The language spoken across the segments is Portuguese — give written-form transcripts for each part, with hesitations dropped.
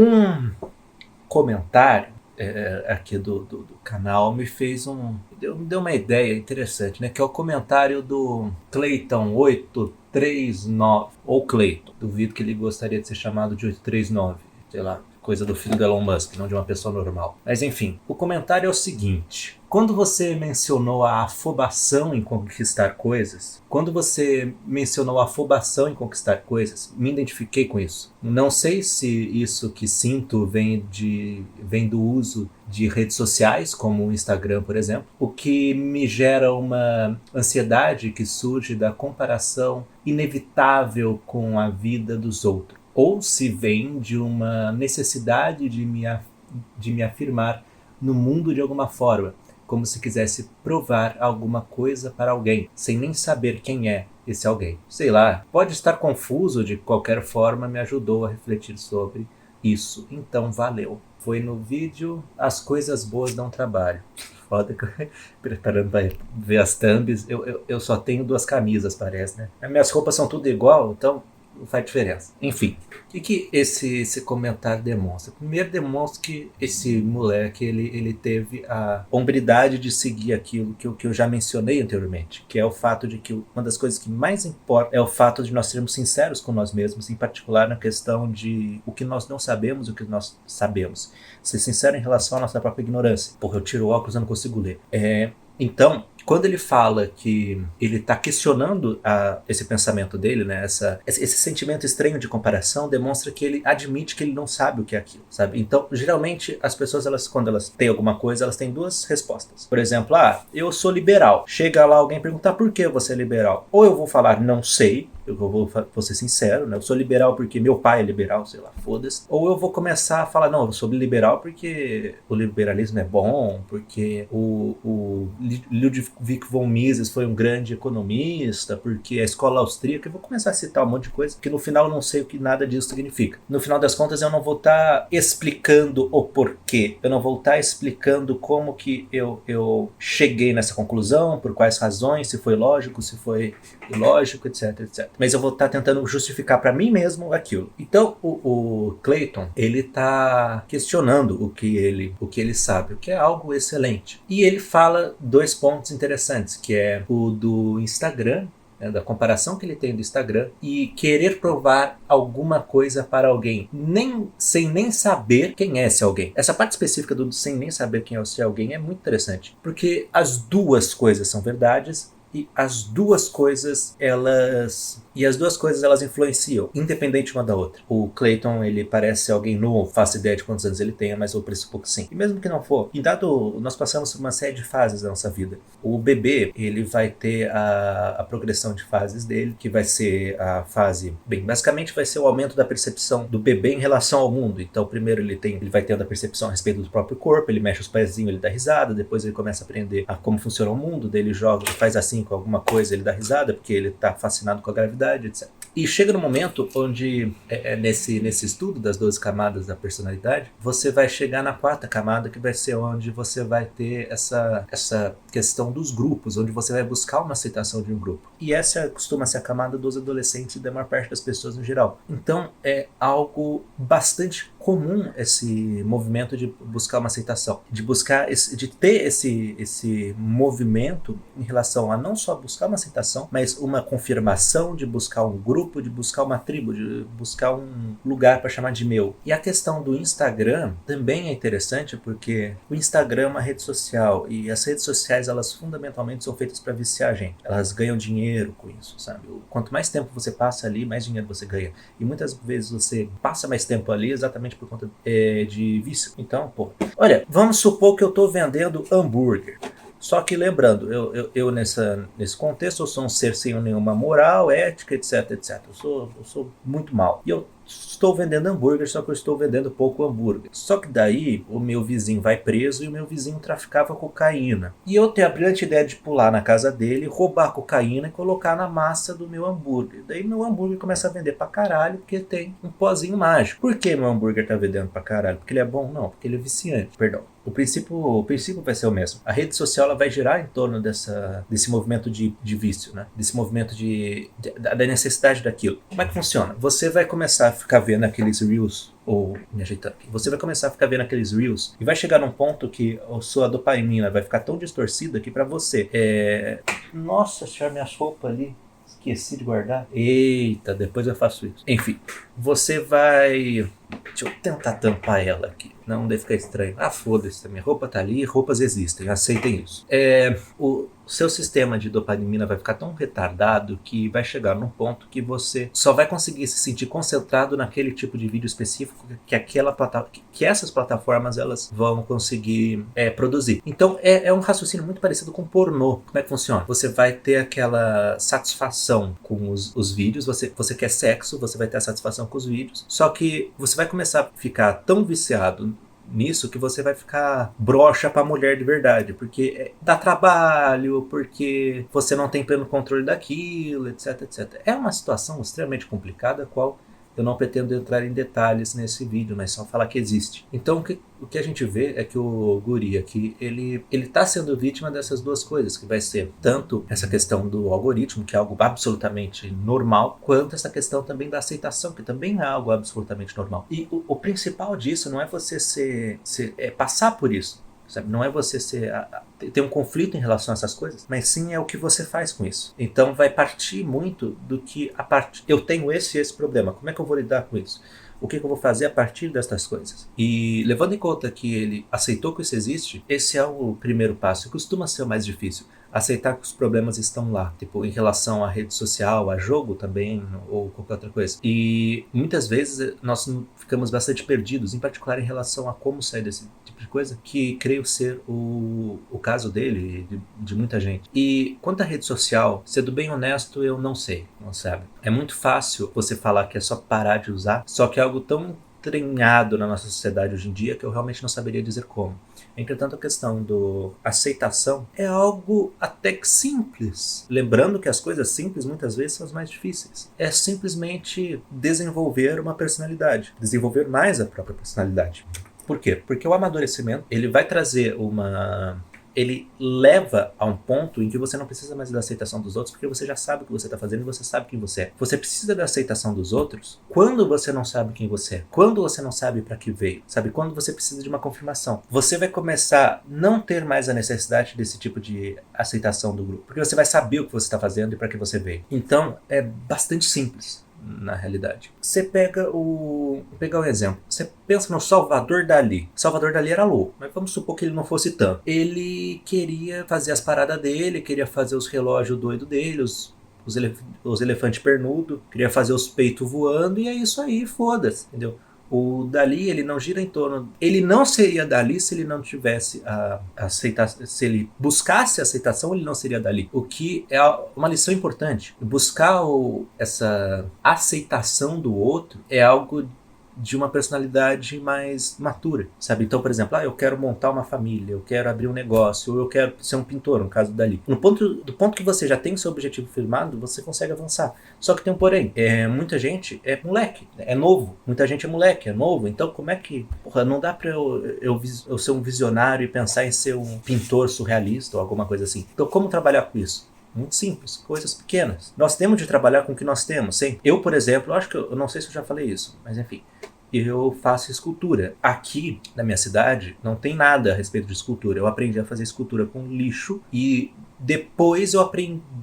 Um comentário aqui do canal me fez me deu uma ideia interessante, né? Que é o comentário do Clayton839, ou Clayton. Duvido que ele gostaria de ser chamado de 839, sei lá, coisa do filho do Elon Musk, não de uma pessoa normal. Mas enfim, o comentário é o seguinte: quando você mencionou a afobação em conquistar coisas, me identifiquei com isso. Não sei se isso que sinto vem do uso de redes sociais, como o Instagram, por exemplo, o que me gera uma ansiedade que surge da comparação inevitável com a vida dos outros. Ou se vem de uma necessidade de me afirmar no mundo de alguma forma, como se quisesse provar alguma coisa para alguém, sem nem saber quem é esse alguém. Sei lá, pode estar confuso, de qualquer forma me ajudou a refletir sobre isso. Então valeu. Foi no vídeo As Coisas Boas Dão Trabalho. Foda que eu preparando para ver as thumbs, eu só tenho 2 camisas, parece, né? As minhas roupas são tudo igual, então não faz diferença. Enfim, o que esse comentário demonstra? Primeiro, demonstra que esse moleque ele teve a hombridade de seguir aquilo que eu já mencionei anteriormente, que é o fato de que uma das coisas que mais importa é o fato de nós sermos sinceros com nós mesmos, em particular na questão de o que nós não sabemos e o que nós sabemos. Ser sincero em relação à nossa própria ignorância. Porra, eu tiro o óculos e eu não consigo ler. Então, quando ele fala que ele está questionando esse pensamento dele, né, esse sentimento estranho de comparação, demonstra que ele admite que ele não sabe o que é aquilo, sabe? Então, geralmente, as pessoas, quando elas têm alguma coisa, elas têm 2 respostas. Por exemplo, eu sou liberal. Chega lá alguém perguntar por que você é liberal. Ou eu vou falar, não sei, eu vou ser sincero, né? Eu sou liberal porque meu pai é liberal, sei lá, foda-se. Ou eu vou começar a falar, não, eu sou liberal porque o liberalismo é bom, porque o Ludwig von Mises foi um grande economista, porque a escola austríaca, eu vou começar a citar um monte de coisa, que no final eu não sei o que nada disso significa. No final das contas, eu não vou estar explicando o porquê, eu não vou estar explicando como que eu cheguei nessa conclusão, por quais razões, se foi lógico, se foi ilógico, etc, etc. Mas eu vou estar tentando justificar para mim mesmo aquilo. Então, o Clayton, ele está questionando o que ele sabe, o que é algo excelente. E ele fala 2 pontos interessantes, que é o do Instagram, né, da comparação que ele tem do Instagram, e querer provar alguma coisa para alguém, sem nem saber quem é esse alguém. Essa parte específica do sem nem saber quem é esse alguém é muito interessante, porque as 2 coisas são verdades, e as duas coisas elas influenciam, independente uma da outra. O Clayton, ele parece alguém novo, faço ideia de quantos anos ele tenha, mas eu pressupo que sim. E mesmo que não for, nós passamos por uma série de fases da nossa vida. O bebê, ele vai ter a progressão de fases dele, que vai ser a fase, basicamente vai ser o aumento da percepção do bebê em relação ao mundo. Então, primeiro ele vai tendo a percepção a respeito do próprio corpo, ele mexe os pezinhos, ele dá risada, depois ele começa a aprender como funciona o mundo, daí ele joga, ele faz assim com alguma coisa, ele dá risada, porque ele está fascinado com a gravidade, etc. E chega no momento onde, nesse estudo das 12 camadas da personalidade, você vai chegar na 4ª camada, que vai ser onde você vai ter essa questão dos grupos, onde você vai buscar uma aceitação de um grupo. E essa costuma ser a camada dos adolescentes e da maior parte das pessoas no geral. Então, é algo bastante comum esse movimento de buscar uma aceitação, de ter esse movimento em relação a não só buscar uma aceitação, mas uma confirmação, de buscar um grupo, de buscar uma tribo, de buscar um lugar para chamar de meu. E a questão do Instagram também é interessante, porque o Instagram é uma rede social, e as redes sociais, elas fundamentalmente são feitas para viciar a gente. Elas ganham dinheiro com isso, sabe? Quanto mais tempo você passa ali, mais dinheiro você ganha. E muitas vezes você passa mais tempo ali exatamente por conta de vício. Então, olha, vamos supor que eu estou vendendo hambúrguer. Só que lembrando, eu nesse contexto, eu sou um ser sem nenhuma moral, ética, etc, etc. Eu sou muito mal. E eu estou vendendo hambúrguer, só que eu estou vendendo pouco hambúrguer. Só que daí o meu vizinho vai preso e o meu vizinho traficava cocaína. E eu tenho a brilhante ideia de pular na casa dele, roubar a cocaína e colocar na massa do meu hambúrguer. Daí meu hambúrguer começa a vender pra caralho, porque tem um pozinho mágico. Por que meu hambúrguer tá vendendo pra caralho? Porque ele é bom? Não, porque ele é viciante. Perdão. O princípio vai ser o mesmo. A rede social, ela vai girar em torno desse movimento de vício, né? Desse movimento da necessidade daquilo. Como é que funciona? Você vai começar ficar vendo aqueles Reels, ou me ajeitando aqui, você vai começar a ficar vendo aqueles Reels e vai chegar num ponto que a sua dopamina vai ficar tão distorcida que pra você nossa senhora, minhas roupas ali, esqueci de guardar. Eita, depois eu faço isso. Enfim, você vai... Deixa eu tentar tampar ela aqui. Não deve ficar estranho. Ah, foda-se, minha roupa tá ali, roupas existem, aceitem isso. O seu sistema de dopamina vai ficar tão retardado que vai chegar num ponto que você só vai conseguir se sentir concentrado naquele tipo de vídeo específico que essas plataformas elas vão conseguir produzir. Então é um raciocínio muito parecido com pornô. Como é que funciona? Você vai ter aquela satisfação com os vídeos, você quer sexo, você vai ter a satisfação com os vídeos, só que você vai começar a ficar tão viciado nisso que você vai ficar broxa pra mulher de verdade, porque dá trabalho, porque você não tem pleno controle daquilo, etc, etc. É uma situação extremamente complicada, a qual eu não pretendo entrar em detalhes nesse vídeo, mas só falar que existe. Então o que a gente vê é que o guri aqui, ele tá sendo vítima dessas duas coisas, que vai ser tanto essa questão do algoritmo, que é algo absolutamente normal, quanto essa questão também da aceitação, que também é algo absolutamente normal. E o principal disso não é você passar por isso, sabe? Não é você ter um conflito em relação a essas coisas, mas sim é o que você faz com isso. Então vai partir muito do que eu tenho esse problema, como é que eu vou lidar com isso? O que eu vou fazer a partir destas coisas? E levando em conta que ele aceitou que isso existe, esse é o primeiro passo, e costuma ser o mais difícil. Aceitar que os problemas estão lá, tipo, em relação à rede social, a jogo também, ou qualquer outra coisa. E muitas vezes nós ficamos bastante perdidos, em particular em relação a como sair desse tipo de coisa, que creio ser o caso dele e de muita gente. E quanto à rede social, sendo bem honesto, eu não sei, não sabe. É muito fácil você falar que é só parar de usar, só que é algo tão treinado na nossa sociedade hoje em dia que eu realmente não saberia dizer como. Entretanto, a questão da aceitação é algo até que simples. Lembrando que as coisas simples muitas vezes são as mais difíceis. É simplesmente desenvolver uma personalidade, desenvolver mais a própria personalidade. Por quê? Porque o amadurecimento, ele vai trazer ele leva a um ponto em que você não precisa mais da aceitação dos outros, porque você já sabe o que você está fazendo e você sabe quem você é. Você precisa da aceitação dos outros quando você não sabe quem você é, quando você não sabe para que veio, sabe? Quando você precisa de uma confirmação. Você vai começar a não ter mais a necessidade desse tipo de aceitação do grupo, porque você vai saber o que você está fazendo e para que você veio. Então, é bastante simples. Na realidade, você pega vou pegar um exemplo. Você pensa no Salvador Dalí. Salvador Dalí era louco, mas vamos supor que ele não fosse tanto. Ele queria fazer as paradas dele, queria fazer os relógios doidos dele, os elefantes pernudos, queria fazer os peitos voando, e é isso aí, foda-se, entendeu? O Dalí, ele não gira em torno... Ele não seria Dalí se ele não tivesse a aceitação. Se ele buscasse a aceitação, ele não seria Dalí. O que é uma lição importante. Buscar essa aceitação do outro é algo de uma personalidade mais matura, sabe? Então, por exemplo, eu quero montar uma família, eu quero abrir um negócio, ou eu quero ser um pintor, no caso dali. Do ponto que você já tem o seu objetivo firmado, você consegue avançar. Só que tem um porém. Muita gente é moleque, é novo. Muita gente é moleque, é novo. Então, como é que... Porra, não dá pra eu ser um visionário e pensar em ser um pintor surrealista ou alguma coisa assim. Então, como trabalhar com isso? Muito simples, coisas pequenas. Nós temos de trabalhar com o que nós temos, sim. Eu, por exemplo, acho que eu não sei se eu já falei isso, mas enfim, eu faço escultura. Aqui, na minha cidade, não tem nada a respeito de escultura. Eu aprendi a fazer escultura com lixo e depois eu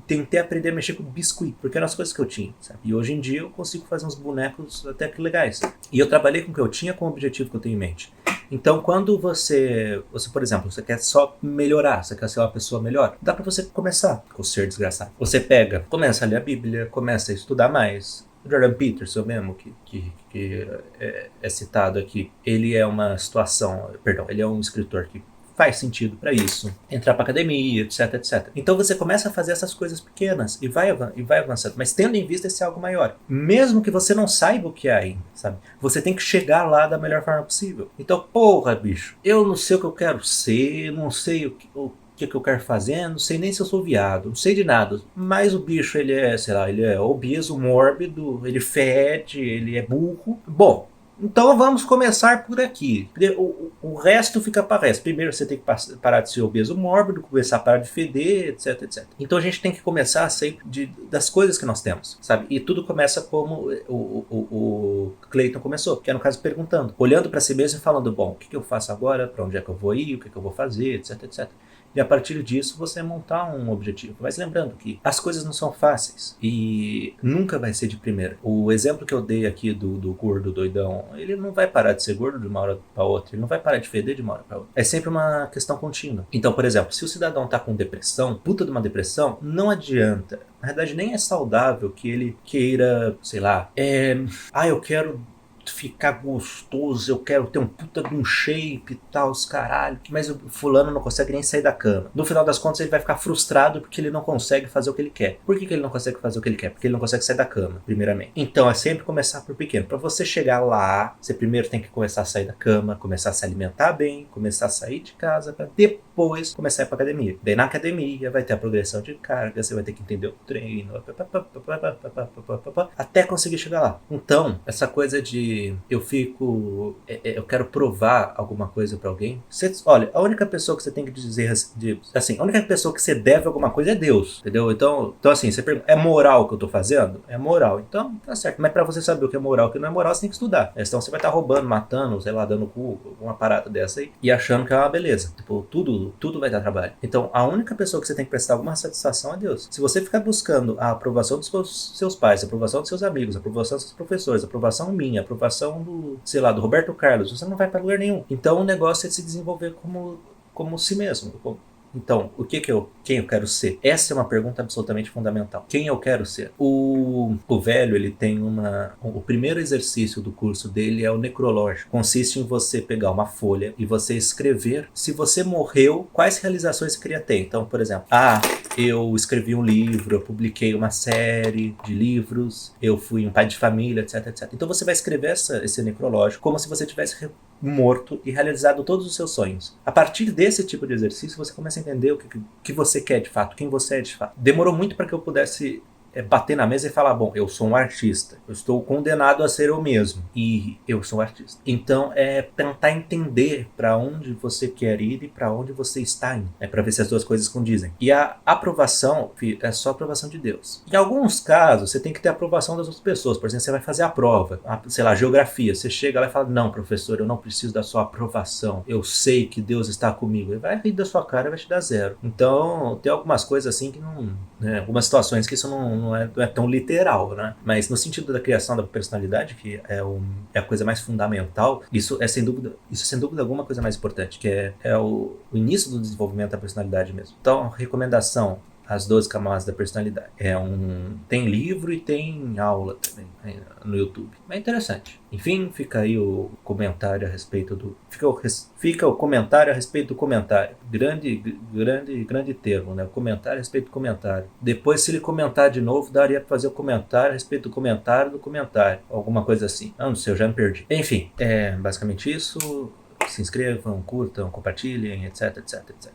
tentei aprender a mexer com biscuit, porque eram as coisas que eu tinha, sabe? E hoje em dia eu consigo fazer uns bonecos até que legais. E eu trabalhei com o que eu tinha com o objetivo que eu tenho em mente. Então, quando você, por exemplo, você quer só melhorar, você quer ser uma pessoa melhor, dá pra você começar com o ser desgraçado. Você começa a ler a Bíblia, começa a estudar mais. O Jordan Peterson mesmo, que é citado aqui, ele é ele é um escritor que faz sentido para isso, entrar para academia, etc, etc. Então você começa a fazer essas coisas pequenas e vai avançando, mas tendo em vista esse algo maior. Mesmo que você não saiba o que é ainda, sabe? Você tem que chegar lá da melhor forma possível. Então, porra, bicho, eu não sei o que eu quero ser, não sei o que eu quero fazer, não sei nem se eu sou viado, não sei de nada. Mas o bicho, ele é obeso, mórbido, ele fede, ele é burro. Bom, então vamos começar por aqui. O O resto fica para resto. Primeiro você tem que parar de ser obeso mórbido, começar a parar de feder, etc, etc. Então a gente tem que começar a sair das coisas que nós temos, sabe? E tudo começa como o Clayton começou, que é no caso perguntando, olhando para si mesmo e falando, bom, o que eu faço agora, para onde é que eu vou ir, o que eu vou fazer, etc, etc. E a partir disso você montar um objetivo. Mas lembrando que as coisas não são fáceis e nunca vai ser de primeira. O exemplo que eu dei aqui do gordo doidão, ele não vai parar de ser gordo de uma hora para outra, ele não vai parar de feder de uma hora para outra. É sempre uma questão contínua. Então, por exemplo, se o cidadão tá com depressão, puta de uma depressão, não adianta. Na verdade, nem é saudável que ele queira, sei lá, eu quero ficar gostoso, eu quero ter um puta de um shape e tal, os caralho, mas o fulano não consegue nem sair da cama. No final das contas ele vai ficar frustrado porque ele não consegue fazer o que ele quer. Por que ele não consegue fazer o que ele quer? Porque ele não consegue sair da cama, primeiramente. Então é sempre começar por pequeno. Para você chegar lá, você primeiro tem que começar a sair da cama, começar a se alimentar bem, começar a sair de casa, para depois começar a ir pra academia. Daí na academia vai ter a progressão de carga, você vai ter que entender o treino, até conseguir chegar lá. Então, essa coisa de eu quero provar alguma coisa pra alguém. Olha, a única pessoa que você tem que dizer assim, a única pessoa que você deve alguma coisa é Deus, entendeu? Então assim, você pergunta, é moral o que eu tô fazendo? É moral. Então, tá certo. Mas pra você saber o que é moral e o que não é moral, você tem que estudar. Então você vai estar roubando, matando, sei lá, dando cu, uma parada dessa aí, e achando que é uma beleza. Tipo, tudo vai dar trabalho. Então, a única pessoa que você tem que prestar alguma satisfação é Deus. Se você ficar buscando a aprovação dos seus pais, a aprovação dos seus amigos, a aprovação dos seus professores, a aprovação minha, a aprovação do, sei lá, do Roberto Carlos, você não vai para lugar nenhum. Então o negócio é se desenvolver como si mesmo. Então, quem eu quero ser? Essa é uma pergunta absolutamente fundamental. Quem eu quero ser? O velho, ele tem o primeiro exercício do curso dele é o necrológico. Consiste em você pegar uma folha e você escrever se você morreu, quais realizações você queria ter. Então, por exemplo, eu escrevi um livro, eu publiquei uma série de livros, eu fui um pai de família, etc, etc. Então você vai escrever esse necrológico como se você tivesse morto e realizado todos os seus sonhos. A partir desse tipo de exercício, você começa a entender o que você quer de fato, quem você é de fato. Demorou muito para que eu pudesse bater na mesa e falar, bom, eu sou um artista, eu estou condenado a ser eu mesmo, e eu sou um artista. Então é tentar entender para onde você quer ir e para onde você está indo, para ver se as duas coisas condizem. E a aprovação é só a aprovação de Deus. Em alguns casos você tem que ter a aprovação das outras pessoas. Por exemplo, você vai fazer a prova, sei lá, geografia, você chega lá e fala, não, professor, eu não preciso da sua aprovação, eu sei que Deus está comigo. Ele vai rir da sua cara e vai te dar 0. Então tem algumas coisas assim que não, algumas situações que isso não é tão literal, né? Mas no sentido da criação da personalidade, que é a coisa mais fundamental, isso é sem dúvida alguma coisa mais importante, que é o início do desenvolvimento da personalidade mesmo. Então, recomendação, as 12 camadas da personalidade. Tem livro e tem aula também no YouTube. É interessante. Enfim, fica aí o comentário a respeito do... Fica o comentário a respeito do comentário. Grande termo, né? O comentário a respeito do comentário. Depois, se ele comentar de novo, daria para fazer o comentário a respeito do comentário do comentário. Alguma coisa assim. Não sei, eu já me perdi. Enfim, é basicamente isso. Se inscrevam, curtam, compartilhem, etc, etc, etc.